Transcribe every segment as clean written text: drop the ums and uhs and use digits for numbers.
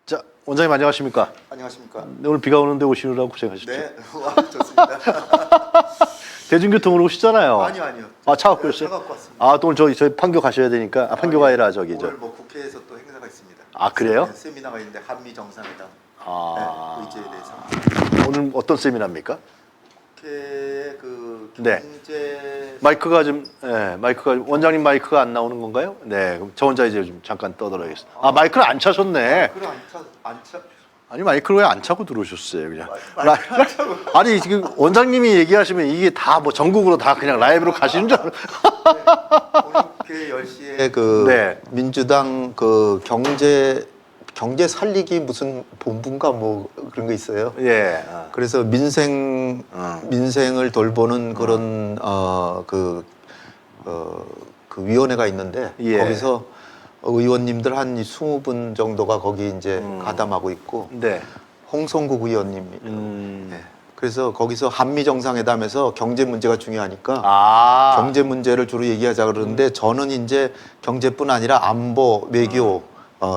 자, 원장님 안녕하십니까? 안녕하십니까? 네, 오늘 비가 오는데 오시느라고 고생하셨죠? 네, 와, 좋습니다. 대중교통으로 오시잖아요. 아니요. 아, 차 갖고 오셨어요? 차 갖고 왔습니다. 아, 또 오늘 저희 판교 가셔야 되니까. 아, 판교가 아니라 저기 오늘 뭐 국회에서 또 행사가 있습니다. 아, 그래요? 네, 세미나가 있는데 한미 정상회담 아, 의제에 대해서 오늘 어떤 세미나입니까? 국회 그 네. 경제 마이크가 좀, 마이크가 원장님 마이크가 안 나오는 건가요? 네, 그럼 저 혼자 이제 좀 잠깐 떠들어야겠습니다. 아, 마이크를 안 차셨네. 그래 안차 아니 마이크를 왜 안 차고 들어오셨어요, 그냥? 마이크 안 차고. 아니 지금 원장님이 얘기하시면 이게 다 뭐 전국으로 다 그냥 라이브로 가시는 줄 알아. 오늘 국회 10시에 그 네. 민주당 그 경제 살리기 무슨 본부인가 뭐 그런 거 있어요. 예. 그래서 민생을 돌보는 그런 그 위원회가 있는데 예. 거기서 의원님들 한 20분 정도가 거기 이제 가담하고 있고 네. 홍성국 의원님입니다. 네. 그래서 거기서 한미 정상회담에서 경제 문제가 중요하니까 아. 경제 문제를 주로 얘기하자 그러는데 저는 이제 경제뿐 아니라 안보, 외교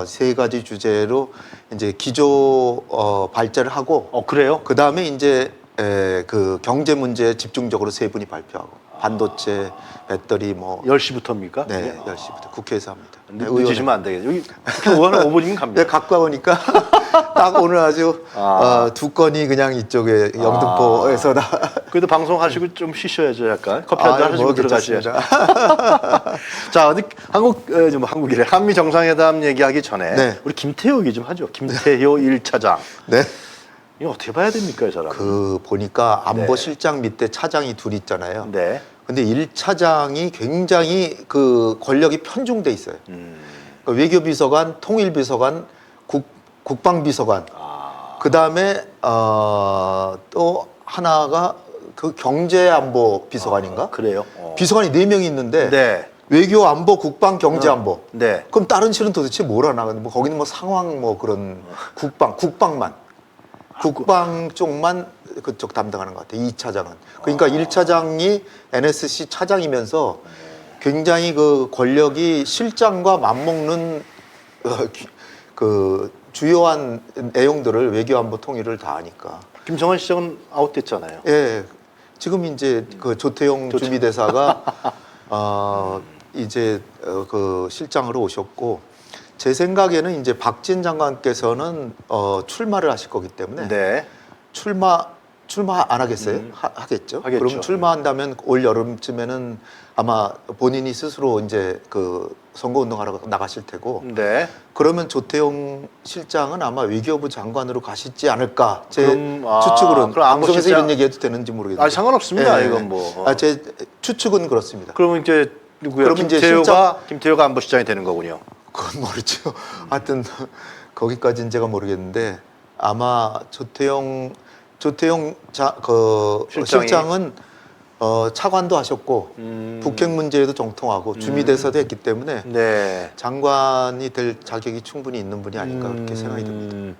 세 가지 주제로 이제 기조 발제를 하고 그래요? 그 다음에 이제 그 경제 문제에 집중적으로 세 분이 발표하고 반도체, 배터리 뭐 10시부터입니까? 네, 10시부터 국회에서 합니다. 늦으시면 안 되겠죠. 여기 5분이면 갑니다. 네, 갖고 오니까 딱 오늘 아주 두 건이 그냥 이쪽에 영등포에서 다 그래도 방송하시고 좀 쉬셔야죠, 약간. 커피 한잔 하시고 뭐 들어가셔야죠. 괜찮습니다. 자, 어디 한국이래. 한미 정상회담 얘기하기 전에 네. 우리 김태효 얘기 좀 하죠. 김태효 1차장. 네. 이거 어떻게 봐야 됩니까, 이 사람? 그 보니까 안보 네. 실장 밑에 차장이 둘 있잖아요. 네. 근데 1차장이 굉장히 그 권력이 편중돼 있어요. 그러니까 외교비서관, 통일비서관, 국방비서관. 그 다음에 또 하나가 그 경제안보 비서관인가? 그래요? 비서관이 4명이 있는데 네. 외교 안보, 국방, 경제안보. 네. 그럼 다른 실은 도대체 뭘 하나? 뭐 거기는 뭐 상황 뭐 그런 국방만. 국방 쪽만 그쪽 담당하는 것 같아요. 2차장은. 그러니까 1차장이 NSC 차장이면서 굉장히 그 권력이 실장과 맞먹는 그 주요한 내용들을 외교안보 통일을 다 하니까. 김정은 시장은 아웃됐잖아요. 예. 지금 이제 그 조태용 주미대사가 이제 그 실장으로 오셨고 제 생각에는 이제 박진 장관께서는 출마를 하실 거기 때문에 네. 출마 안 하겠어요? 하겠죠. 하겠죠. 그럼 출마한다면 올 여름쯤에는 아마 본인이 스스로 이제 그 선거운동하러 나가실 테고 네. 그러면 조태용 실장은 아마 외교부 장관으로 가시지 않을까 제 그럼, 추측으로는 그럼 안보 방송에서 실장- 이런 얘기해도 되는지 모르겠는데 아, 상관없습니다. 이건 뭐. 제 추측은 그렇습니다. 그러면 이제 누구야? 그러면 이제 김태효가 안보실장이 되는 거군요. 그건 모르죠. 하여튼 거기까지는 제가 모르겠는데 아마 조태용 실장은 차관도 하셨고 북핵 문제에도 정통하고 주미대사도 했기 때문에 네. 장관이 될 자격이 충분히 있는 분이 아닐까 그렇게 생각이 듭니다.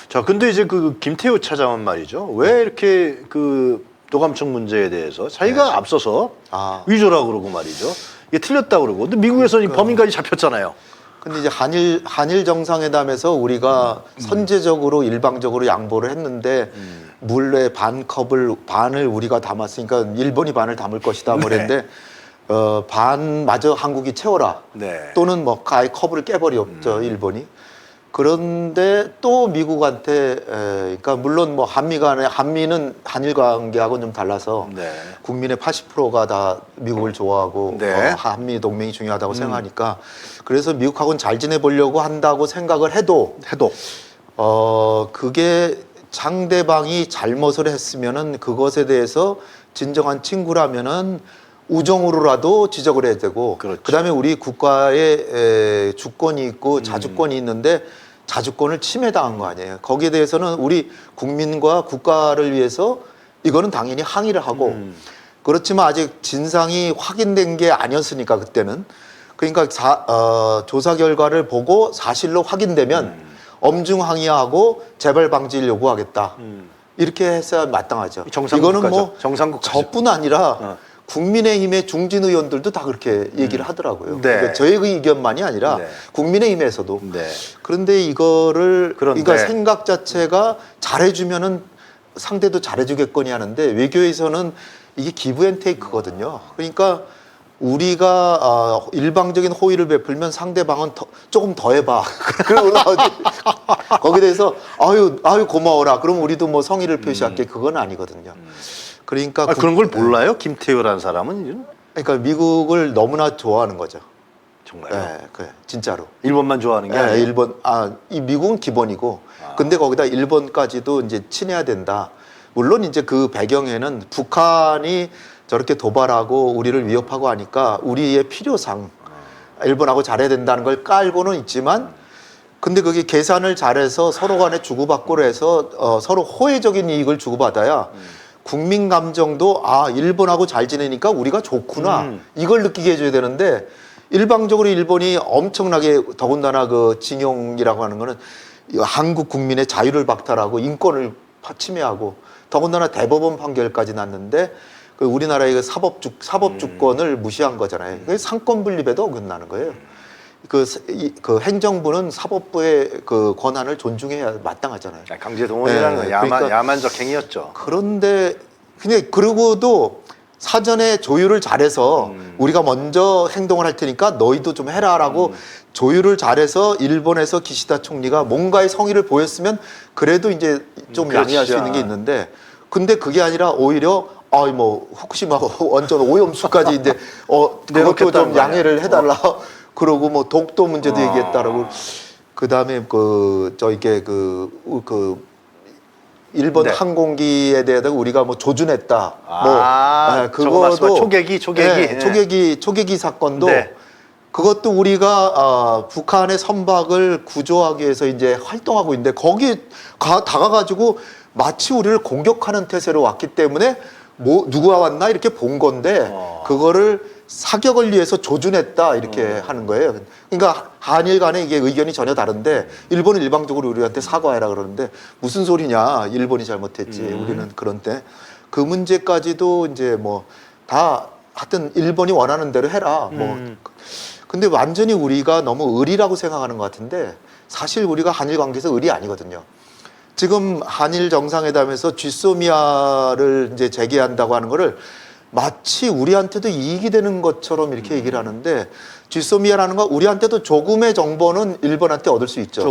자, 근데 이제 그 김태효 차장은 말이죠. 왜 이렇게 그 노감청 문제에 대해서 자기가 앞서서 위조라고 그러고 말이죠. 이게 틀렸다고 그러고. 근데 미국에서는 이 범인까지 잡혔잖아요. 근데 이제 한일 정상회담에서 우리가 선제적으로 일방적으로 양보를 했는데 물에 반을 우리가 담았으니까 일본이 반을 담을 것이다 그랬는데 반마저 한국이 채워라. 네. 또는 뭐 아예 컵을 깨버렸죠 일본이. 그런데 또 미국한테 그러니까 물론 뭐 한미는 한일 관계하고는 좀 달라서 네. 국민의 80%가 다 미국을 좋아하고 네. 한미 동맹이 중요하다고 생각하니까 그래서 미국하고는 잘 지내보려고 한다고 생각을 해도 그게 상대방이 잘못을 했으면은 그것에 대해서 진정한 친구라면은 우정으로라도 지적을 해야 되고 그렇죠. 그다음에 우리 국가에 주권이 있고 자주권이 있는데 자주권을 침해당한 거 아니에요. 거기에 대해서는 우리 국민과 국가를 위해서 이거는 당연히 항의를 하고 그렇지만 아직 진상이 확인된 게 아니었으니까 그때는 그러니까 조사 결과를 보고 사실로 확인되면 엄중 항의하고 재발 방지를 요구하겠다. 이렇게 했어야 마땅하죠. 정상국 이거는 뭐 가죠. 정상국 가죠. 저뿐 아니라 국민의힘의 중진 의원들도 다 그렇게 얘기를 하더라고요. 네. 그러니까 저의 의견만이 아니라 네. 국민의힘에서도. 네. 그런데 이거를 그런데. 그러니까 생각 자체가 잘해주면은 상대도 잘해주겠거니 하는데 외교에서는 이게 기브앤테이크거든요. 그러니까 우리가 일방적인 호의를 베풀면 상대방은 조금 더 해봐. 그러고 거기에 대해서 아유 고마워라. 그럼 우리도 뭐 성의를 표시할게. 그건 아니거든요. 그러니까 그런 걸 몰라요? 김태효라는 사람은 그러니까 미국을 너무나 좋아하는 거죠. 정말요? 네, 그래 진짜로. 일본만 좋아하는 게 네, 아니에요? 일본 이 미국은 기본이고 근데 거기다 일본까지도 이제 친해야 된다. 물론 이제 그 배경에는 북한이 저렇게 도발하고 우리를 위협하고 하니까 우리의 필요상 일본하고 잘해야 된다는 걸 깔고는 있지만 근데 그게 계산을 잘해서 서로 간에 주고받고를 해서 서로 호혜적인 이익을 주고받아야 국민 감정도 일본하고 잘 지내니까 우리가 좋구나 이걸 느끼게 해줘야 되는데 일방적으로 일본이 엄청나게 더군다나 그 징용이라고 하는 거는 한국 국민의 자유를 박탈하고 인권을 침해하고 더군다나 대법원 판결까지 났는데 그 우리나라의 그 사법주권을 무시한 거잖아요. 그게 상권 분립에도 어긋나는 거예요. 그 행정부는 사법부의 그 권한을 존중해야 마땅하잖아요. 강제 동원이라는 건 그러니까 야만적 행위였죠. 그런데 근데 그러고도 사전에 조율을 잘해서 우리가 먼저 행동을 할 테니까 너희도 좀 해라라고 조율을 잘해서 일본에서 기시다 총리가 뭔가의 성의를 보였으면 그래도 이제 좀 양해할 수 있는 게 있는데 근데 그게 아니라 오히려 뭐 후쿠시마 원전 오염수까지 이제 그것도 좀 양해를 해달라 그러고 뭐 독도 문제도 얘기했다라고 그다음에 이게 일본 네. 항공기에 대해서 우리가 뭐 조준했다. 그거도 초계기. 네, 초계기 사건도 네. 그것도 우리가 북한의 선박을 구조하기 위해서 이제 활동하고 있는데 거기 다가가지고 마치 우리를 공격하는 태세로 왔기 때문에 뭐 누가 왔나 이렇게 본 건데 그거를 사격을 위해서 조준했다 이렇게 하는 거예요. 그러니까 한일 간에 이게 의견이 전혀 다른데 일본은 일방적으로 우리한테 사과해라 그러는데 무슨 소리냐 일본이 잘못했지 우리는 그런데 그 문제까지도 이제 뭐 다 하여튼 일본이 원하는 대로 해라 뭐 근데 완전히 우리가 너무 의리라고 생각하는 것 같은데 사실 우리가 한일 관계에서 의리 아니거든요. 지금 한일 정상회담에서 쥐소미아를 이제 제기한다고 하는 거를 마치 우리한테도 이익이 되는 것처럼 이렇게 얘기를 하는데 쥐소미아라는 거 우리한테도 조금의 정보는 일본한테 얻을 수 있죠.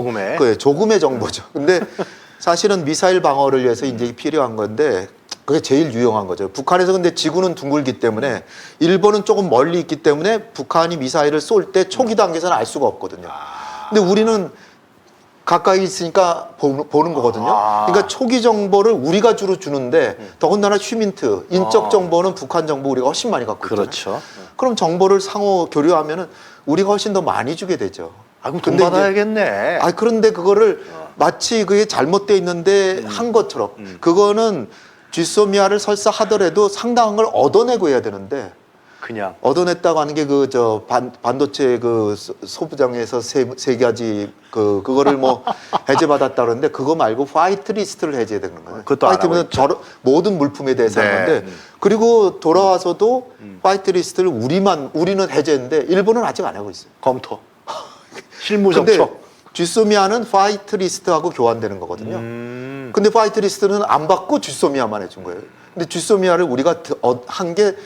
조금의 정보죠. 근데 사실은 미사일 방어를 위해서 이제 필요한 건데 그게 제일 유용한 거죠. 북한에서 근데 지구는 둥글기 때문에 일본은 조금 멀리 있기 때문에 북한이 미사일을 쏠 때 초기 단계에서는 알 수가 없거든요. 근데 우리는 가까이 있으니까 보는 거거든요. 그러니까 초기 정보를 우리가 주로 주는데 더군다나 휴민트, 인적 정보는 북한 정보 우리가 훨씬 많이 갖고 있잖아요. 그렇죠. 그럼 정보를 상호 교류하면은 우리가 훨씬 더 많이 주게 되죠. 그럼 돈 받아야겠네. 그런데 그거를 마치 그게 잘못돼 있는데 한 것처럼 그거는 쥐소미아를 설사 하더라도 상당한 걸 얻어내고 해야 되는데 그냥 얻어냈다고 하는 게 반도체 소부장에서 세 가지 그거를 뭐 해제받았다 그러는데 그거 말고 화이트 리스트를 해제해야 되는 거예요. 화이트는 모든 물품에 대해서 하는 건데 그리고 돌아와서도 화이트 리스트를 우리는 해제했는데 일본은 아직 안 하고 있어요. 검토. 실무 접촉. 쥐소미아는 화이트 리스트하고 교환되는 거거든요. 근데 화이트 리스트는 안 받고 쥐소미아만 해준 거예요. 근데 쥐소미아를 우리가 한 게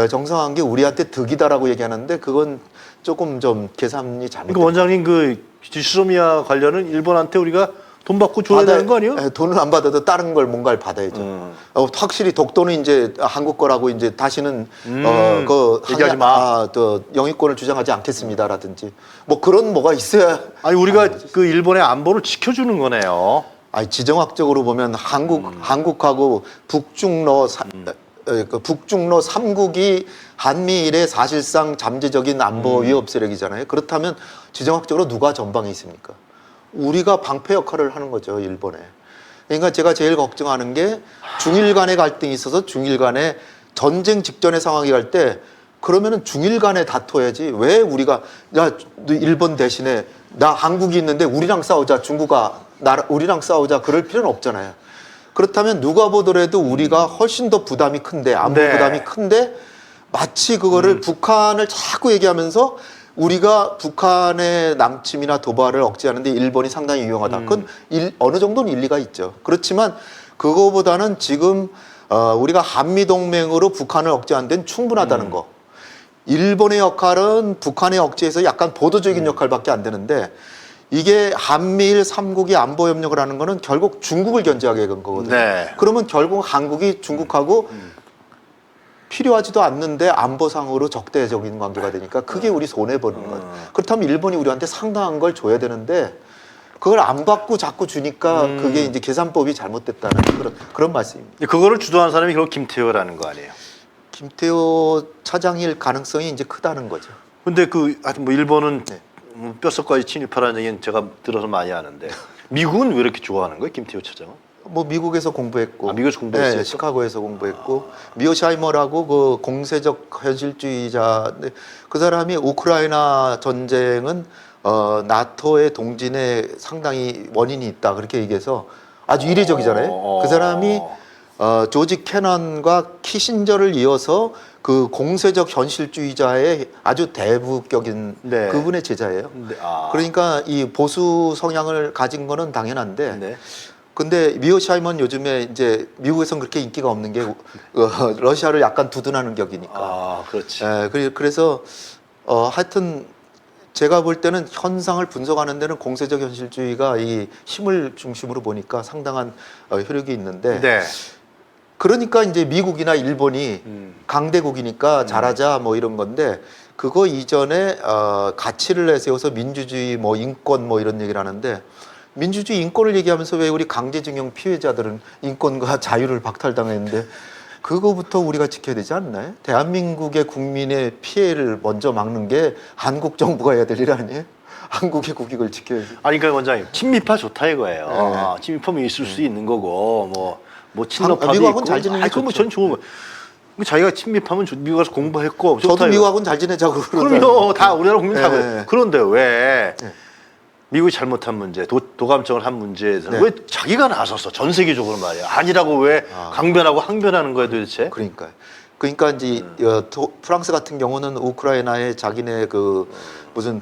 정상한 게 우리한테 득이다라고 얘기하는데 그건 조금 좀 계산이 잘못된 그러니까 원장님 쥐소미아 관련은 일본한테 우리가 돈 받고 줘야 되는 거 아니에요? 돈을 안 받아도 다른 걸 뭔가를 받아야죠. 확실히 독도는 이제 한국 거라고 이제 다시는 얘기하지 마. 또 영유권을 주장하지 않겠습니다라든지 뭐 그런 뭐가 있어야. 우리가 그 일본의 안보를 지켜주는 거네요. 지정학적으로 보면 한국하고 북중러 3국이 한미일의 사실상 잠재적인 안보 위협 세력이잖아요. 그렇다면 지정학적으로 누가 전방에 있습니까? 우리가 방패 역할을 하는 거죠, 일본에. 그러니까 제가 제일 걱정하는 게 중일 간의 갈등이 있어서 중일 간의 전쟁 직전의 상황이 갈 때 그러면은 중일 간에 다퉈야지 왜 우리가 야 일본 대신에 나 한국이 있는데 우리랑 싸우자 우리랑 싸우자 그럴 필요는 없잖아요. 그렇다면 누가 보더라도 우리가 훨씬 더 부담이 큰데 안보 부담이 큰데 마치 그거를 북한을 자꾸 얘기하면서 우리가 북한의 남침이나 도발을 억제하는데 일본이 상당히 유용하다. 그건 어느 정도는 일리가 있죠. 그렇지만 그거보다는 지금 우리가 한미동맹으로 북한을 억제하는 데는 충분하다는 거. 일본의 역할은 북한의 억제에서 약간 보도적인 역할밖에 안 되는데 이게 한미일 3국이 안보 협력을 하는 거는 결국 중국을 견제하게 된 거거든요. 네. 그러면 결국 한국이 중국하고 필요하지도 않는데 안보상으로 적대적인 관계가 되니까 그게 우리 손해보는 거예요. 그렇다면 일본이 우리한테 상당한 걸 줘야 되는데 그걸 안 받고 자꾸 주니까 그게 이제 계산법이 잘못됐다는 그런 말씀입니다. 그거를 주도한 사람이 결국 김태호라는 거 아니에요? 김태호 차장일 가능성이 이제 크다는 거죠. 근데 하여튼 뭐 일본은 네. 뼛속까지 침입하라는 얘기는 제가 들어서 많이 아는데 미국은 왜 이렇게 좋아하는 거예요, 김태호 차장은? 뭐 미국에서 공부했고, 미국에서 공부했어요? 네, 시카고에서 공부했고, 미오샤이머라고 그 공세적 현실주의자, 그 사람이 우크라이나 전쟁은 나토의 동진에 상당히 원인이 있다 그렇게 얘기해서 아주 이례적이잖아요. 그 사람이 조지 캐넌과 키신저를 이어서 그 공세적 현실주의자의 아주 대부격인 네. 그분의 제자예요. 네. 그러니까 이 보수 성향을 가진 거는 당연한데. 네. 근데 미오샤이먼 요즘에 이제 미국에서는 그렇게 인기가 없는 게 러시아를 약간 두둔하는 격이니까. 그렇지. 그래서 하여튼 제가 볼 때는 현상을 분석하는 데는 공세적 현실주의가 이 힘을 중심으로 보니까 상당한 효력이 있는데. 네. 그러니까 이제 미국이나 일본이 강대국이니까 잘하자 뭐 이런 건데 그거 이전에 가치를 내세워서 민주주의 뭐 인권 뭐 이런 얘기를 하는데 민주주의 인권을 얘기하면서 왜 우리 강제징용 피해자들은 인권과 자유를 박탈당했는데 그거부터 우리가 지켜야 되지 않나요? 대한민국의 국민의 피해를 먼저 막는 게 한국 정부가 해야 될 일 아니에요? 한국의 국익을 지켜야지. 아니 그러니까 원장님 친미파 좋다 이거예요. 네. 친미파면 있을 수 있는 거고 뭐 친노파도 미국하고는 있고. 잘 지내는 게 그건 뭐 좋죠. 전 좋은 거. 자기가 친미파면 미국 가서 공부했고. 좋다, 저도 이거. 미국하고는 잘 지내자고 그럼요. 다 우리나라 국민 다 네. 그래요. 그런데 왜 네. 미국이 잘못한 문제, 도감청을 한 문제에 대해서 네. 왜 자기가 나섰어? 전 세계적으로 말이야. 아니라고 왜 강변하고 항변하는 거야 도대체? 그러니까 이제 프랑스 같은 경우는 우크라이나에 자기네 그 무슨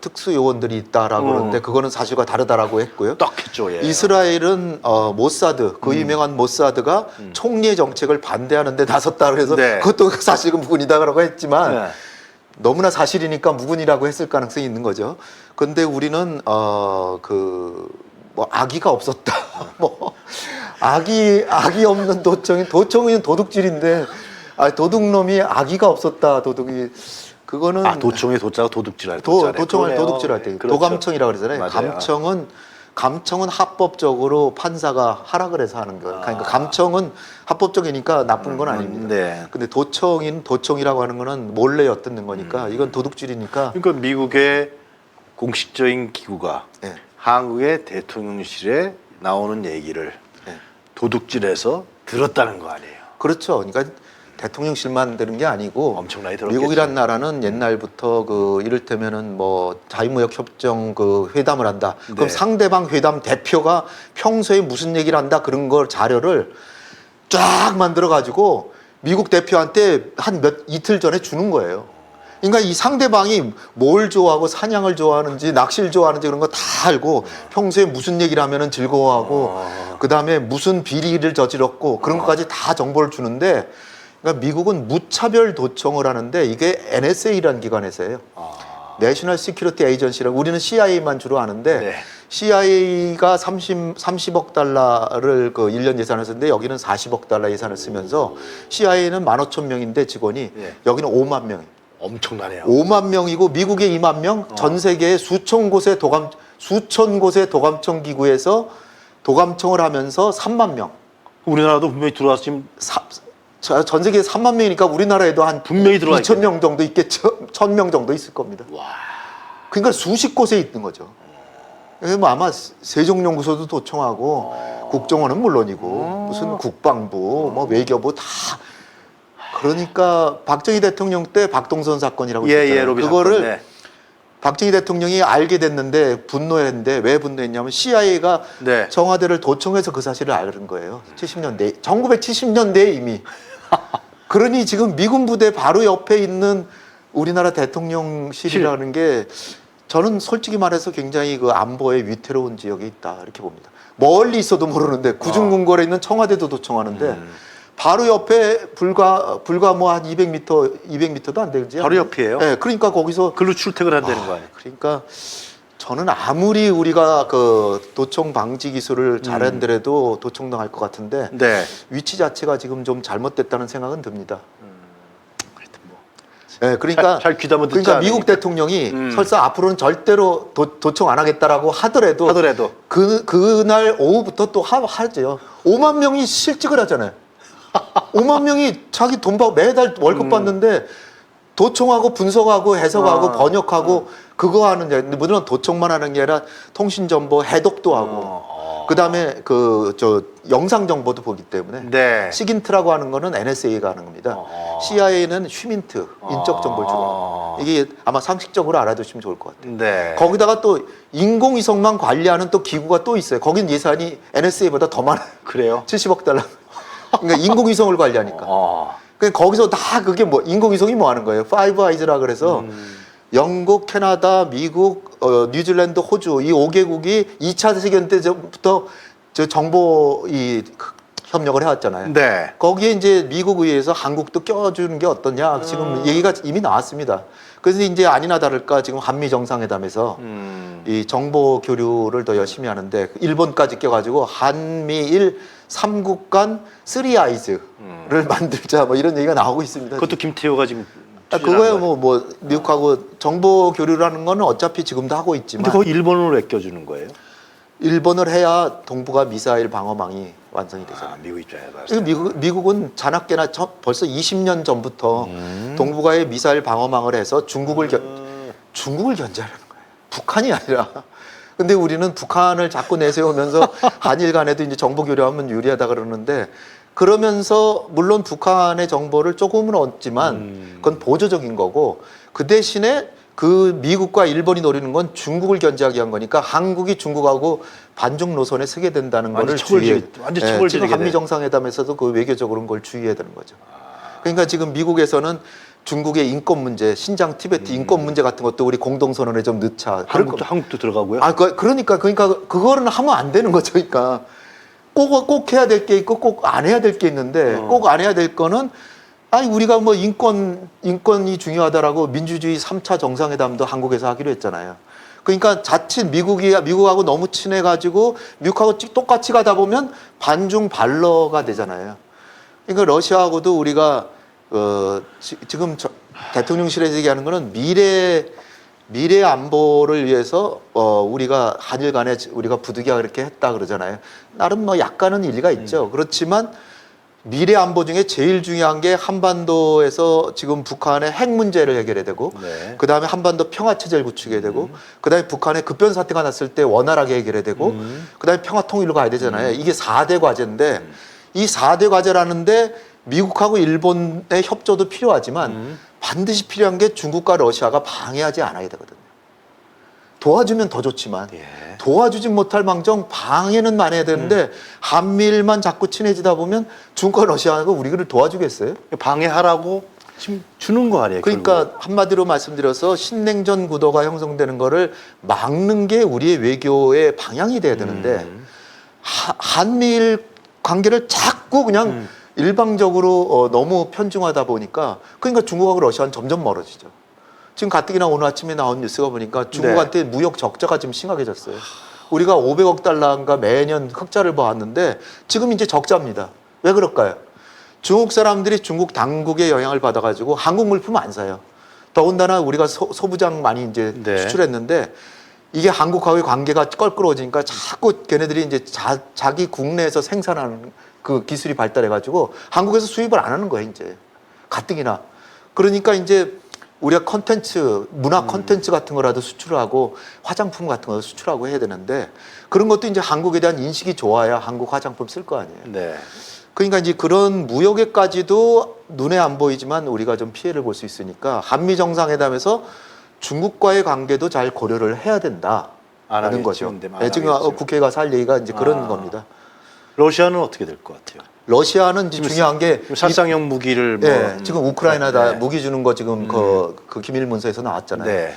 특수 요원들이 있다라고 그러는데 그거는 사실과 다르다라고 했고요. 딱 했죠. 예. 이스라엘은 모사드 그 유명한 모사드가 총리의 정책을 반대하는데 나섰다 그래서 네. 그것도 사실은 무근이다라고 했지만 네. 너무나 사실이니까 무근이라고 했을 가능성이 있는 거죠. 근데 우리는 뭐 악의가 없었다. 뭐 악이 없는 도청은 도둑질인데 도둑놈이 악의가 없었다. 도둑이 그거는 도청의 도자가 도둑질할 도청을 도둑질할 때 그렇죠. 도감청이라고 그러잖아요. 맞아요. 감청은 합법적으로 판사가 허락을 해서 하는 거예요. 그러니까 감청은 합법적이니까 나쁜 건 아닙니다. 네. 근데 도청이라고 하는 거는 몰래 엿듣는 거니까 이건 도둑질이니까. 그러니까 미국의 공식적인 기구가 네. 한국의 대통령실에 나오는 얘기를 네. 도둑질해서 들었다는 거 아니에요? 그렇죠. 그러니까 대통령실만 되는 게 아니고 엄청나게 들었겠죠. 미국이란 나라는 옛날부터 이를테면은 뭐 자유무역 협정 회담을 한다. 그럼 네. 상대방 회담 대표가 평소에 무슨 얘기를 한다 그런 걸 자료를 쫙 만들어 가지고 미국 대표한테 이틀 전에 주는 거예요. 그러니까 이 상대방이 뭘 좋아하고 사냥을 좋아하는지 낚시를 좋아하는지 그런 거 다 알고 평소에 무슨 얘기를 하면은 즐거워하고 그다음에 무슨 비리를 저질렀고 그런 것까지 다 정보를 주는데 그러니까 미국은 무차별 도청을 하는데 이게 NSA라는 기관에서예요. 내셔널 시큐리티 에이전시라고 우리는 CIA만 주로 아는데 네. CIA가 30억 달러를 1년 예산을 쓰는데 여기는 40억 달러 예산을 쓰면서 CIA는 15,000명인데 직원이 네. 여기는 5만 명이에요. 엄청나네요. 5만 명이고 미국에 2만 명, 전 세계에 수천 곳의 도감청 기구에서 도감청을 하면서 3만 명. 우리나라도 분명히 들어와서 지금 전 세계에 3만 명이니까 우리나라에도 한 분명히 들어와 2,000명 정도 있겠죠. 1,000명 정도 있을 겁니다. 와. 그러니까 수십 곳에 있는 거죠. 그래서 뭐 아마 세종연구소도 도청하고 국정원은 물론이고 무슨 국방부, 뭐 외교부 다. 그러니까 박정희 대통령 때 박동선 사건이라고 있었잖아요. 로비 그거를 사건, 네. 박정희 대통령이 알게 됐는데 분노했는데 왜 분노했냐면 CIA가 네. 청와대를 도청해서 그 사실을 알은 거예요. 1970년대에 이미. 그러니 지금 미군 부대 바로 옆에 있는 우리나라 대통령실이라는 게 저는 솔직히 말해서 굉장히 그 안보에 위태로운 지역에 있다 이렇게 봅니다. 멀리 있어도 모르는데 구중궁궐에 있는 청와대도 도청하는데 바로 옆에 불과 뭐 한 200m도 안 되지. 바로 옆이에요? 네, 그러니까 거기서 글로 출퇴근한다는 거 아니에요? 그러니까 저는 아무리 우리가 그 도청 방지 기술을 잘한더라도 도청당할 것 같은데 네. 위치 자체가 지금 좀 잘못됐다는 생각은 듭니다. 네, 그러니까 잘 귀담아 듣지 그러니까 미국 않으니까. 대통령이 설사 앞으로는 절대로 도청 안 하겠다라고 하더라도 그날 오후부터 또 하죠. 5만 명이 실직을 하잖아요. 5만 명이 자기 돈 받고 매달 월급 받는데 도청하고 분석하고 해석하고 번역하고 그거 하는 물론 도청만 하는 게 아니라 통신정보 해독도 하고 그다음에 그 저 영상 정보도 보기 때문에 네. 시긴트라고 하는 거는 NSA가 하는 겁니다. CIA는 휴민트 인적 정보를 주고 이게 아마 상식적으로 알아두시면 좋을 것 같아요. 네. 거기다가 또 인공위성만 관리하는 또 기구가 또 있어요. 거긴 예산이 NSA보다 더 많아요. 그래요? 70억 달러. 그러니까 인공위성을 관리하니까. 그러니까 거기서 다 그게 뭐 인공위성이 뭐 하는 거예요? 파이브 아이즈라 그래서 영국, 캐나다, 미국, 뉴질랜드, 호주 이 5개국이 2차 세계대전 때부터 저 정보 이 협력을 해왔잖아요. 네. 거기에 이제 미국 의회에서 한국도 껴주는 게 어떠냐 지금 얘기가 이미 나왔습니다. 그래서 이제 아니나 다를까 지금 한미 정상회담에서 이 정보 교류를 더 열심히 하는데 일본까지 껴가지고 한미일 3국 간 3아이즈를 만들자 뭐 이런 얘기가 나오고 있습니다. 그것도 김태호가 지금 그거야 뭐 미국하고 정보 교류라는 거는 어차피 지금도 하고 있지만 근데 거기 일본어로 왜 껴주는 거예요? 일본을 해야 동북아 미사일 방어망이 완성이 되잖아요. 미국 입장에서 봤을 때. 미국은 자나깨나 벌써 20년 전부터 동북아에 미사일 방어망을 해서 중국을 견제하려는 거예요. 북한이 아니라. 근데 우리는 북한을 자꾸 내세우면서 한일 간에도 이제 정보 교류하면 유리하다 그러는데 그러면서 물론 북한의 정보를 조금은 얻지만 그건 보조적인 거고 그 대신에 그 미국과 일본이 노리는 건 중국을 견제하기 위한 거니까 한국이 중국하고 반중 노선에 서게 된다는 거를 주의해. 완전 처벌 지금 한미 정상회담에서도 그 외교적으로는 걸 주의해야 되는 거죠. 그러니까 지금 미국에서는 중국의 인권 문제, 신장 티베트 인권 문제 같은 것도 우리 공동선언에 좀 넣자. 한국도 들어가고요. 그러니까 그거는 하면 안 되는 거죠. 그러니까 꼭 해야 될 게 있고 꼭 안 해야 될 게 있는데 꼭 안 해야 될 거는 아니 우리가 뭐 인권이 중요하다라고 민주주의 3차 정상회담도 한국에서 하기로 했잖아요. 그러니까 자칫 미국하고 너무 친해가지고 미국하고 똑같이 가다 보면 반중 발러가 되잖아요. 그러니까 러시아하고도 우리가 지금 대통령실에서 얘기하는 거는 미래 안보를 위해서 우리가 한일 간에 우리가 부득이하게 그렇게 했다 그러잖아요. 나름 뭐 약간은 일리가 있죠. 그렇지만 미래 안보 중에 제일 중요한 게 한반도에서 지금 북한의 핵 문제를 해결해야 되고 네. 그다음에 한반도 평화 체제를 구축해야 되고 그다음에 북한의 급변 사태가 났을 때 원활하게 해결해야 되고 그다음에 평화 통일로 가야 되잖아요. 이게 4대 과제인데 이 4대 과제라는데 미국하고 일본의 협조도 필요하지만 반드시 필요한 게 중국과 러시아가 방해하지 않아야 되거든요. 도와주면 더 좋지만 도와주지 못할 망정 방해는 많이 해야 되는데 한미일만 자꾸 친해지다 보면 중국과 러시아가 우리를 도와주겠어요? 방해하라고 지금 주는 거 아니에요? 그러니까 결국은. 한마디로 말씀드려서 신냉전 구도가 형성되는 거를 막는 게 우리의 외교의 방향이 돼야 되는데 한미일 관계를 자꾸 그냥 일방적으로 너무 편중하다 보니까 그러니까 중국하고 러시아는 점점 멀어지죠. 지금 가뜩이나 오늘 아침에 나온 뉴스가 보니까 중국한테 무역 적자가 지금 심각해졌어요. 우리가 500억 달러인가 매년 흑자를 보았는데 지금 이제 적자입니다. 왜 그럴까요? 중국 사람들이 중국 당국의 영향을 받아가지고 한국 물품 안 사요. 더군다나 우리가 소부장 많이 이제 수출했는데 이게 한국하고의 관계가 껄끄러워지니까 자꾸 걔네들이 이제 자기 국내에서 생산하는 그 기술이 발달해가지고 한국에서 수입을 안 하는 거예요, 이제. 가뜩이나. 그러니까 이제 우리가 컨텐츠, 문화 컨텐츠 같은 거라도 수출을 하고 화장품 같은 거 수출하고 해야 되는데 그런 것도 이제 한국에 대한 인식이 좋아야 한국 화장품 쓸 거 아니에요. 네. 그러니까 이제 그런 무역에까지도 눈에 안 보이지만 우리가 좀 피해를 볼 수 있으니까 한미 정상회담에서 중국과의 관계도 잘 고려를 해야 된다는 거죠. 네, 지금 국회가 살 얘기가 이제 그런 겁니다. 러시아는 어떻게 될 것 같아요? 러시아는 이제 중요한 게 살상형 무기를 뭐 지금 우크라이나다 네. 무기 주는 거 지금 그 기밀 문서에서 나왔잖아요. 네.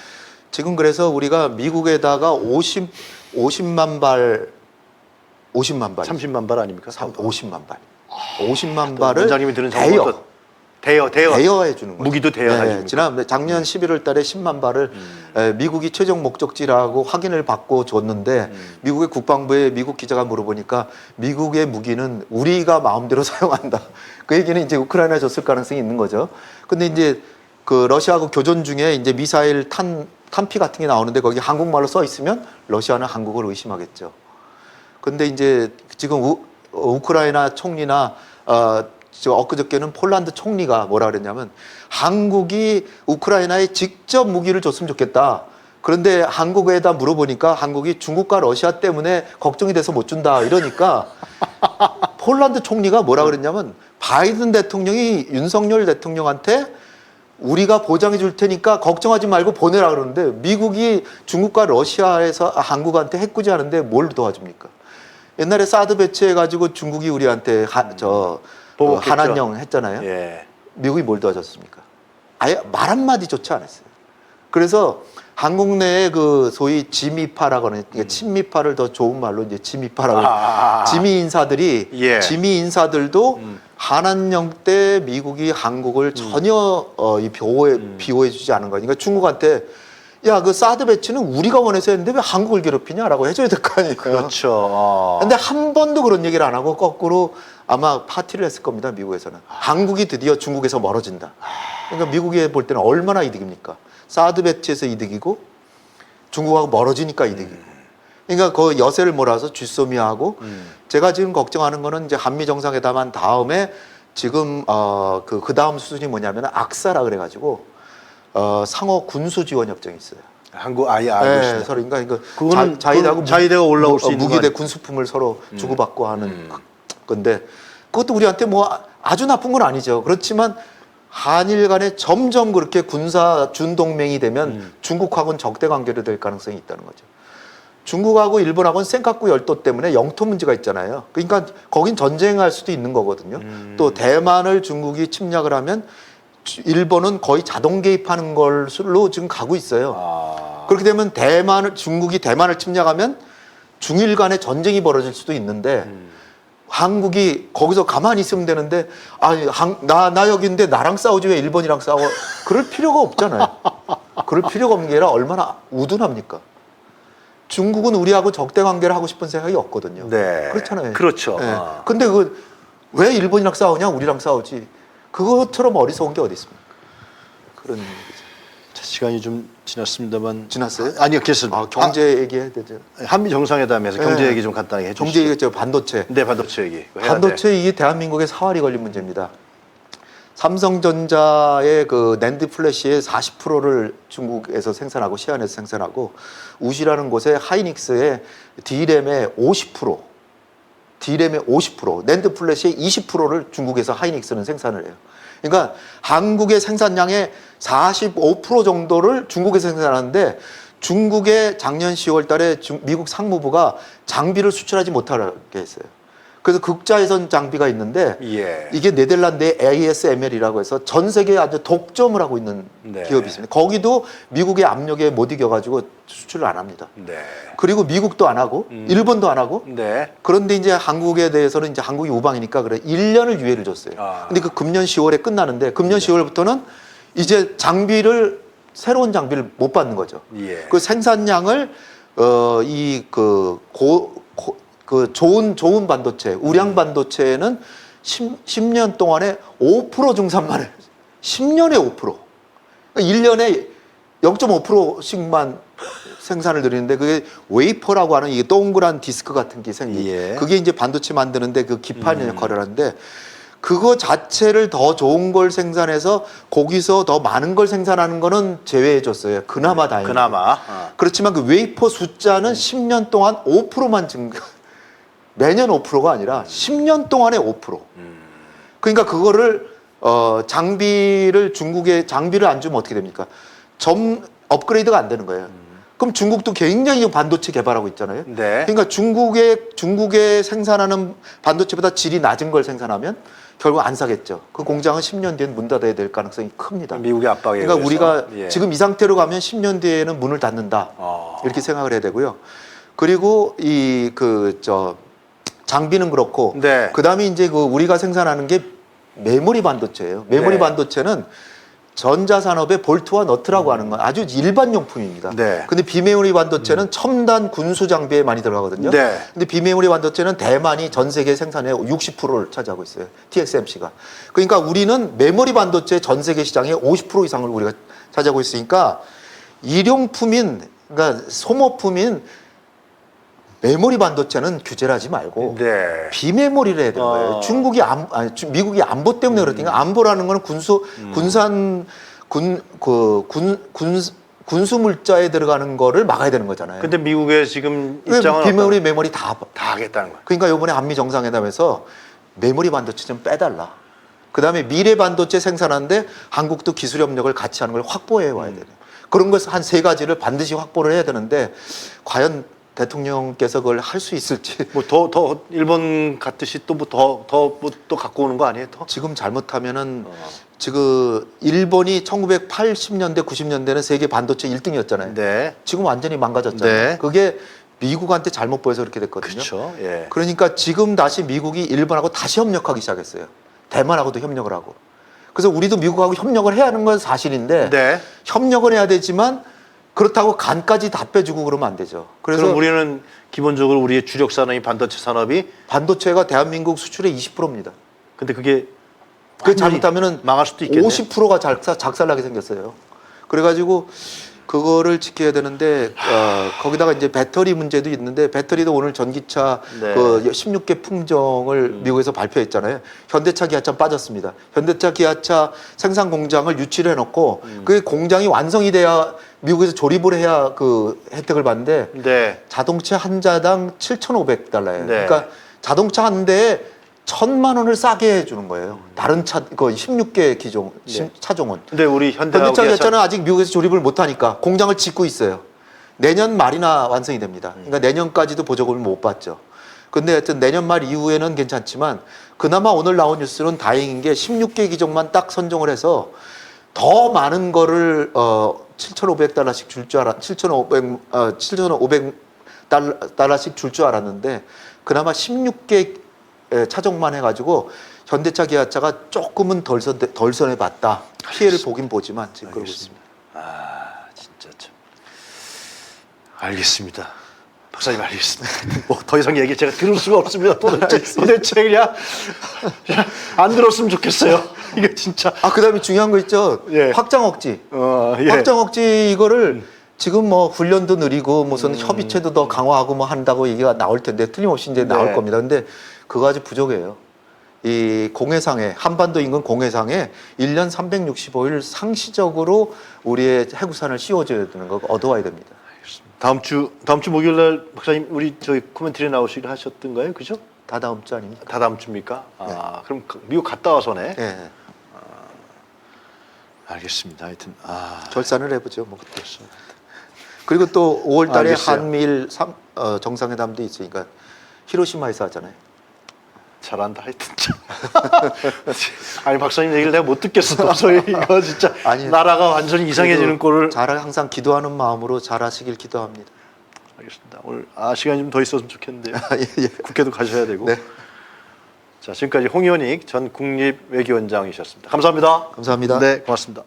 지금 그래서 우리가 미국에다가 50만 발 30만 발 아닙니까? 50만 발. 50만 발을 원장님이 들은 정보도 대여해 주는 거죠. 무기도 대여해 줍니까? 지난 작년 11월 달에 10만 발을 미국이 최종 목적지라고 확인을 받고 줬는데 미국의 국방부에 미국 기자가 물어보니까 미국의 무기는 우리가 마음대로 사용한다. 그 얘기는 이제 우크라이나 줬을 가능성이 있는 거죠. 근데 이제 그 러시아하고 교전 중에 이제 미사일 탄피 같은 게 나오는데 거기 한국말로 써 있으면 러시아는 한국을 의심하겠죠. 근데 이제 지금 우크라이나 총리나 엊그저께는 폴란드 총리가 뭐라 그랬냐면 한국이 우크라이나에 직접 무기를 줬으면 좋겠다. 그런데 한국에다 물어보니까 한국이 중국과 러시아 때문에 걱정이 돼서 못 준다 이러니까 폴란드 총리가 뭐라 그랬냐면 바이든 대통령이 윤석열 대통령한테 우리가 보장해 줄 테니까 걱정하지 말고 보내라 그러는데 미국이 중국과 러시아에서 한국한테 해꾸지 하는데 뭘 도와줍니까? 옛날에 사드 배치해가지고 중국이 우리한테 한한령 했잖아요. 예. 미국이 뭘 도와줬습니까? 아예 말 한마디조차 안 했어요. 그래서 한국 내에 그 소위 지미파라고 하는 친미파를 더 좋은 말로 이제 지미파라고 지미 인사들이 예. 지미 인사들도 한한령 때 미국이 한국을 전혀 비호해주지 않은 거니까 중국한테 야, 그 사드 배치는 우리가 원해서 했는데 왜 한국을 괴롭히냐라고 해줘야 될 거 아니에요. 그렇죠. 근데 한 번도 그런 얘기를 안 하고 거꾸로 아마 파티를 했을 겁니다. 미국에서는. 한국이 드디어 중국에서 멀어진다. 그러니까 미국이 볼 때는 얼마나 이득입니까? 사드 배치에서 이득이고 중국하고 멀어지니까 이득이고. 그러니까 그 여세를 몰아서 쥐소미하고 제가 지금 걱정하는 거는 이제 한미 정상회담한 다음에 지금 그 다음 수준이 뭐냐면 악사라 그래가지고 상호 군수 지원 협정이 있어요. 한국 아예 알고 있습니다. 서로 그러니까 그거는 자위대하고 자위대가 올라올 수 있는 무기대 군수품을 서로 주고받고 하는 건데 그것도 우리한테 뭐 아주 나쁜 건 아니죠. 그렇지만 한일 간에 점점 그렇게 군사 준동맹이 되면 중국하고는 적대 관계로 될 가능성이 있다는 거죠. 중국하고 일본하고는 센카쿠 열도 때문에 영토 문제가 있잖아요. 그러니까 거긴 전쟁할 수도 있는 거거든요. 또 대만을 중국이 침략을 하면 일본은 거의 자동 개입하는 걸로 지금 가고 있어요. 그렇게 되면 중국이 대만을 침략하면 중일 간에 전쟁이 벌어질 수도 있는데 한국이 거기서 가만히 있으면 되는데 나 여기인데 나랑 싸우지 왜 일본이랑 싸워? 그럴 필요가 없잖아요. 그럴 필요가 없는 게 아니라 얼마나 우둔합니까? 중국은 우리하고 적대 관계를 하고 싶은 생각이 없거든요. 네. 그렇잖아요. 그렇죠. 네. 근데 왜 일본이랑 싸우냐? 우리랑 싸우지. 그것처럼 어리석은 게 어디 있습니까? 그런 얘기죠. 자, 시간이 좀 지났습니다만. 지났어요? 아니요, 됐습니다. 경제 얘기해야 되죠. 한미 정상회담에서 네. 경제 얘기 좀 간단하게 해주시죠. 경제 얘기죠. 반도체. 네, 반도체 얘기. 반도체 이게 대한민국의 사활이 걸린 문제입니다. 삼성전자의 그 낸드 플래시의 40%를 중국에서 생산하고 시안에서 생산하고 우시라는 곳에 하이닉스의 D램의 50%, 낸드 플래시의 20%를 중국에서 하이닉스는 생산을 해요. 그러니까 한국의 생산량의 45% 정도를 중국에서 생산하는데 중국의 작년 10월 달에 미국 상무부가 장비를 수출하지 못하게 했어요. 그래서 극자회선 장비가 있는데 예. 이게 네덜란드의 ASML이라고 해서 전 세계에 아주 독점을 하고 있는 네. 기업이 있습니다. 거기도 미국의 압력에 못 이겨가지고 수출을 안 합니다. 네. 그리고 미국도 안 하고 일본도 안 하고 네. 그런데 이제 한국에 대해서는 이제 한국이 우방이니까 그래 1년을 유예를 줬어요. 근데 그 금년 10월에 끝나는데 금년 10월부터는 이제 새로운 장비를 못 받는 거죠. 예. 그 생산량을 좋은 반도체, 우량 반도체는 10년 동안에 5% 증산만 해요. 10년에 5%. 그러니까 1년에 0.5%씩만 생산을 늘리는데 그게 웨이퍼라고 하는 이게 동그란 디스크 같은 게 생기. 예. 그게 이제 반도체 만드는데 그 기판 역할을 하는데 그거 자체를 더 좋은 걸 생산해서 거기서 더 많은 걸 생산하는 거는 제외해 줬어요. 그나마 다행이에요. 그나마. 그렇지만 그 웨이퍼 숫자는 10년 동안 5%만 매년 5%가 아니라 10년 동안에 5%. 그러니까 그거를 장비를 중국에 장비를 안 주면 어떻게 됩니까? 업그레이드가 안 되는 거예요. 그럼 중국도 굉장히 반도체 개발하고 있잖아요. 네. 그러니까 중국에 생산하는 반도체보다 질이 낮은 걸 생산하면 결국 안 사겠죠. 그 공장은 10년 뒤엔 문 닫아야 될 가능성이 큽니다. 미국의 압박에 그러니까 의해서. 우리가 예. 지금 이 상태로 가면 10년 뒤에는 문을 닫는다. 이렇게 생각을 해야 되고요. 그리고 장비는 그렇고 네. 그다음에 이제 우리가 생산하는 게 메모리 반도체예요. 메모리 네. 반도체는 전자산업의 볼트와 너트라고 하는 건 아주 일반 용품입니다. 네. 근데 비메모리 반도체는 첨단 군수 장비에 많이 들어가거든요. 네. 근데 비메모리 반도체는 대만이 전 세계 생산의 60%를 차지하고 있어요. TSMC가. 그러니까 우리는 메모리 반도체 전 세계 시장의 50% 이상을 우리가 차지하고 있으니까 일용품인 그러니까 소모품인 메모리 반도체는 규제를 하지 말고 네. 비메모리를 해야 되는 거예요. 미국이 안보 때문에 그렇다니까 안보라는 거는 군수 물자에 들어가는 거를 막아야 되는 거잖아요. 근데 미국의 지금 입장은 비메모리 메모리 다 하겠다는 거야. 그러니까 이번에 한미 정상회담에서 메모리 반도체 좀 빼달라. 그다음에 미래 반도체 생산하는데 한국도 기술 협력을 같이 하는 걸 확보해 와야 돼요. 그런 것 한 3가지를 반드시 확보를 해야 되는데 과연 대통령께서 그걸 할 수 있을지. 뭐 더 일본 같듯이 또 뭐 또 갖고 오는 거 아니에요? 더? 지금 잘못하면은 지금 일본이 1980년대 90년대는 세계 반도체 1등이었잖아요. 네. 지금 완전히 망가졌잖아요. 네. 그게 미국한테 잘못 보여서 그렇게 됐거든요. 그렇죠. 예. 그러니까 지금 다시 미국이 일본하고 다시 협력하기 시작했어요. 대만하고도 협력을 하고. 그래서 우리도 미국하고 협력을 해야 하는 건 사실인데 네. 협력을 해야 되지만 그렇다고 간까지 다 빼주고 그러면 안 되죠. 그래서 그럼 우리는 기본적으로 우리의 주력 산업이 반도체 산업이 반도체가 대한민국 수출의 20%입니다. 근데 그게 그 잘못하면은 망할 수도 있겠네. 50%가 작살나게 생겼어요. 그래가지고 그거를 지켜야 되는데 거기다가 이제 배터리 문제도 있는데 배터리도 오늘 전기차 네. 16개 품종을 미국에서 발표했잖아요. 현대차, 기아차 빠졌습니다. 현대차, 기아차 생산 공장을 유치를 해놓고 그 공장이 완성이 돼야 미국에서 조립을 해야 그 혜택을 받는데 네. 자동차 한 자당 7,500달러예요. 네. 그러니까 자동차 한 대에 1,000만 원을 싸게 해주는 거예요. 다른 차, 그 16개 기종, 네. 차종은. 근데 우리 현대하고 현대차, 기아차 기아차는 아직 미국에서 조립을 못하니까 공장을 짓고 있어요. 내년 말이나 완성이 됩니다. 그러니까 내년까지도 보조금을 못 받죠. 근데 하여튼 내년 말 이후에는 괜찮지만 그나마 오늘 나온 뉴스는 다행인 게 16개 기종만 딱 선정을 해서 더 많은 거를 7,500달러씩 줄 줄 7,500달러씩 줄 줄 알았는데 그나마 16개 차종만 해가지고 현대차, 기아차가 조금은 덜 손해 봤다. 피해를 보긴 보지만 지금 그러고 있습니다. 아 진짜 참. 알겠습니다. 박사님 알겠습니다. 뭐 더 이상 얘기 제가 들을 수가 없습니다. 도대체 그냥 안 들었으면 좋겠어요. 이게 진짜. 그다음에 중요한 거 있죠. 예. 확장 억지. 예. 확장 억지 이거를 지금 뭐 훈련도 느리고 무슨 협의체도 더 강화하고 뭐 한다고 얘기가 나올 텐데 틀림없이 이제 나올 네. 겁니다. 근데 그거 아주 부족해요. 이 공해상에 한반도 인근 공해상에 1년 365일 상시적으로 우리의 해구산을 씌워줘야 되는 거 얻어와야 됩니다. 다음 주 목요일 날 박사님 우리 저희 코멘트리 나오시기로 하셨던가요? 그죠? 다 다음 주 아닙니까? 다 다음 주입니까? 그럼 미국 갔다 와서네. 네. 알겠습니다. 하여튼 결산을 해보죠. 뭐 그렇습니다. 그리고 또 5월 달에 알겠어요. 한미일 정상회담도 있으니까 히로시마에서 하잖아요. 잘한다 하여튼 참. 아니 박사님 얘기를 내가 못 듣겠어. 도저히 이거 진짜 아니, 나라가 완전히 이상해지는 꼴을. 항상 기도하는 마음으로 잘하시길 기도합니다. 알겠습니다. 오늘 시간이 좀 더 있었으면 좋겠는데요. 예. 국회도 가셔야 되고. 네. 자 지금까지 홍현익 전 국립외교원장이셨습니다. 감사합니다. 감사합니다. 네, 고맙습니다.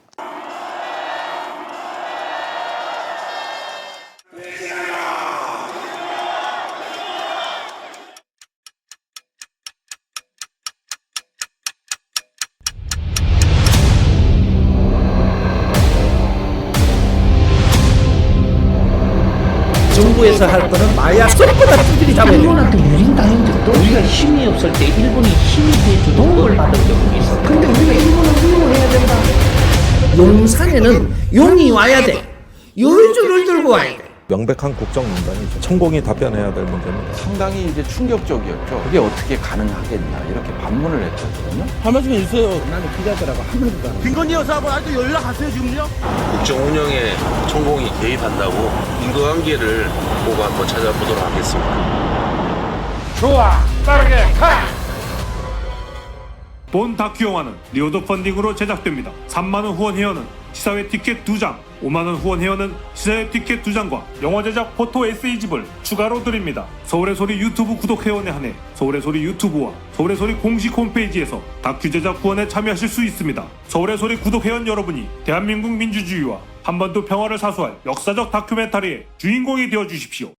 정부에서 할 거는 마약 쏙보다 두들이 잡아야 돼. 일본한테 우린 당한 적도 우리가 힘이 없을 때 일본이 힘이 돼주는 도움을 받은 적이 있어. 근데 우리가 일본을 훌륭해야 된다. 용산에는 용이 와야 돼. 요주를 들고 와야 돼. 명백한 국정 문제이죠. 천공이 답변해야 될 문제입니다. 상당히 이제 충격적이었죠. 그게 어떻게 가능하겠냐 이렇게 반문을 했거든요. 한 말씀 해주세요. 나는 기자들하고 한 번도 안 해. 김건희 여사하고 아직도 연락하세요 지금요? 국정 운영에 천공이 개입한다고 인과관계를 보고 한번 찾아보도록 하겠습니다. 본 다큐 영화는 리오더 펀딩으로 제작됩니다. 3만원 후원 회원은 시사회 티켓 2장, 5만원 후원 회원은 시사회 티켓 2장과 영화 제작 포토 에세이집을 추가로 드립니다. 서울의 소리 유튜브 구독 회원에 한해 서울의 소리 유튜브와 서울의 소리 공식 홈페이지에서 다큐 제작 후원에 참여하실 수 있습니다. 서울의 소리 구독 회원 여러분이 대한민국 민주주의와 한반도 평화를 사수할 역사적 다큐멘터리의 주인공이 되어주십시오.